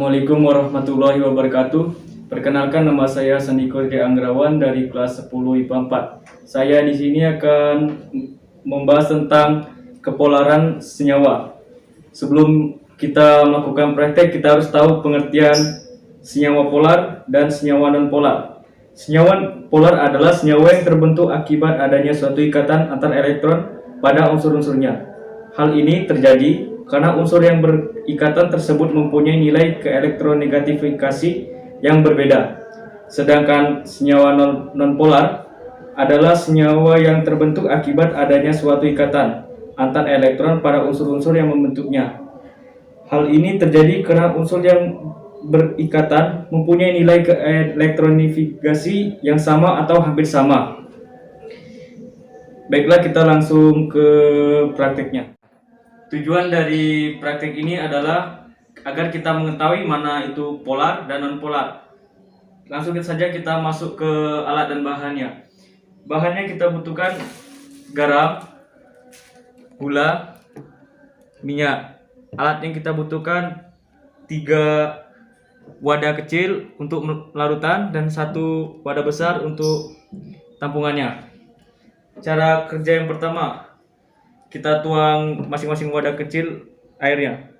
Assalamualaikum warahmatullahi wabarakatuh. Perkenalkan, nama saya Sandiko K. Anggrawan dari kelas 10 IPA 4. Saya di sini akan membahas tentang kepolaran senyawa. Sebelum kita melakukan praktek, kita harus tahu pengertian senyawa polar dan senyawa non-polar. Senyawa polar adalah senyawa yang terbentuk akibat adanya suatu ikatan antar elektron pada unsur-unsurnya. Hal ini terjadi karena unsur yang berikatan tersebut mempunyai nilai keelektronegatifikasi yang berbeda. Sedangkan senyawa non-polar adalah senyawa yang terbentuk akibat adanya suatu ikatan antar elektron pada unsur-unsur yang membentuknya. Hal ini terjadi karena unsur yang berikatan mempunyai nilai keelektronifikasi yang sama atau hampir sama. Baiklah, kita langsung ke prakteknya. Tujuan dari praktek ini adalah agar kita mengetahui mana itu polar dan non-polar. Langsung saja kita masuk ke alat dan bahannya. Bahannya kita butuhkan garam, gula, minyak. Alat yang kita butuhkan 3 wadah kecil untuk larutan dan 1 wadah besar untuk tampungannya. Cara kerja yang pertama, kita tuang masing-masing wadah kecil airnya.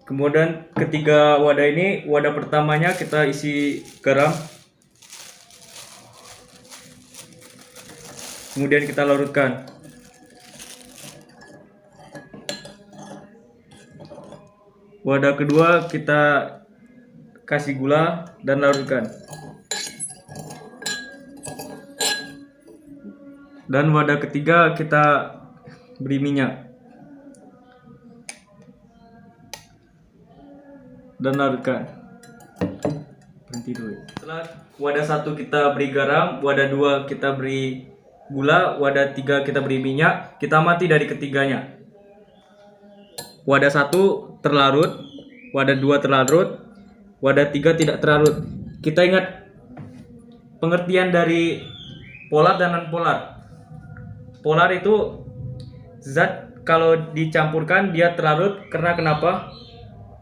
Kemudian ketiga wadah ini, wadah pertamanya kita isi garam. Kemudian kita larutkan. Wadah kedua kita kasih gula dan larutkan. Dan wadah ketiga kita beri minyak dan larutkan. Berhenti dulu. Setelah wadah 1 kita beri garam, wadah 2 kita beri gula, wadah 3 kita beri minyak, kita amati dari ketiganya. Wadah 1 terlarut, wadah 2 terlarut, wadah 3 tidak terlarut. Kita ingat pengertian dari polar dan non-polar. Polar itu zat kalau dicampurkan dia terlarut karena kenapa?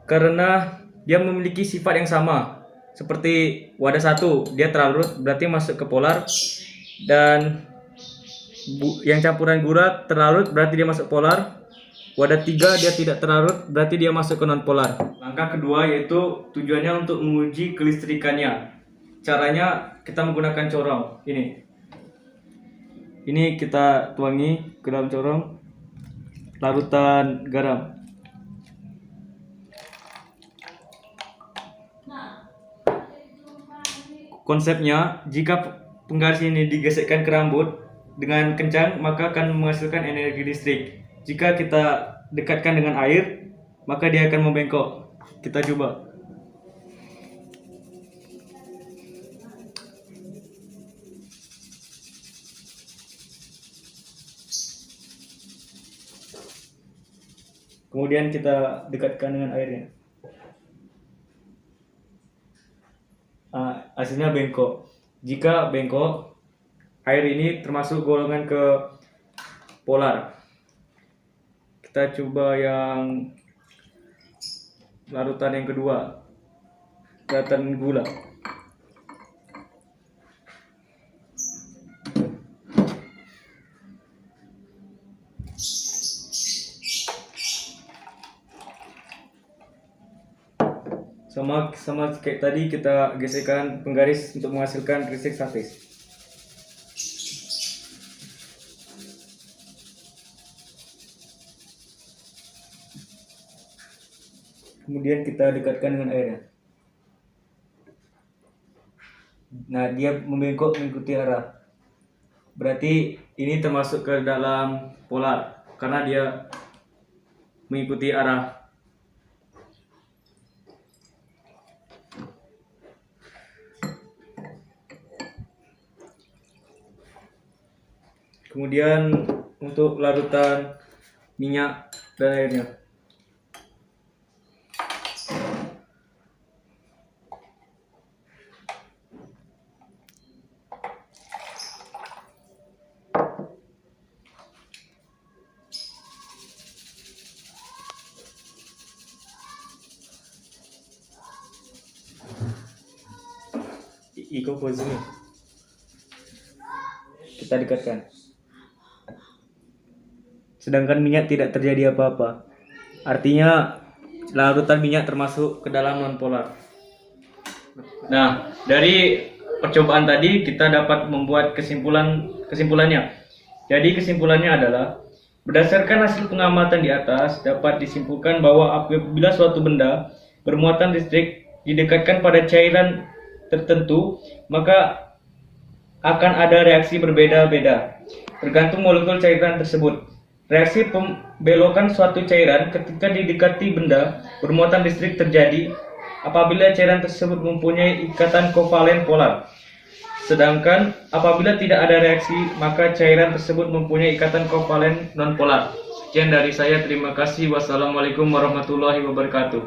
Karena dia memiliki sifat yang sama. Seperti wadah 1 dia terlarut berarti masuk ke polar, dan yang campuran gula terlarut berarti dia masuk polar. Wadah 3 dia tidak terlarut berarti dia masuk ke non-polar. Langkah kedua yaitu tujuannya untuk menguji kelistrikannya. Caranya kita menggunakan corong. Ini kita tuangi ke dalam corong larutan garam. Konsepnya, jika penggaris ini digesekkan ke rambut dengan kencang, maka akan menghasilkan energi listrik. Jika kita dekatkan dengan air, maka dia akan membengkok. Kita coba. Kemudian kita dekatkan dengan airnya. Hasilnya bengkok. Jika bengkok, air ini termasuk golongan ke polar. Kita coba yang larutan yang kedua, larutan gula. Sama kayak tadi, kita gesekkan penggaris untuk menghasilkan listrik statis. Kemudian kita dekatkan dengan airnya. Nah, dia membengkok mengikuti arah. Berarti ini termasuk ke dalam polar karena dia mengikuti arah. Kemudian untuk larutan minyak dan airnya. Iko Kozumi. Kita dekatkan. Sedangkan minyak tidak terjadi apa-apa. Artinya larutan minyak termasuk ke dalam nonpolar. Nah, dari percobaan tadi kita dapat membuat kesimpulannya. Jadi kesimpulannya adalah berdasarkan hasil pengamatan di atas dapat disimpulkan bahwa apabila suatu benda bermuatan listrik didekatkan pada cairan tertentu, maka akan ada reaksi berbeda-beda tergantung molekul cairan tersebut. Reaksi pembelokan suatu cairan ketika didekati benda bermuatan listrik terjadi apabila cairan tersebut mempunyai ikatan kovalen polar. Sedangkan apabila tidak ada reaksi, maka cairan tersebut mempunyai ikatan kovalen nonpolar. Sekian dari saya, terima kasih. Wassalamualaikum warahmatullahi wabarakatuh.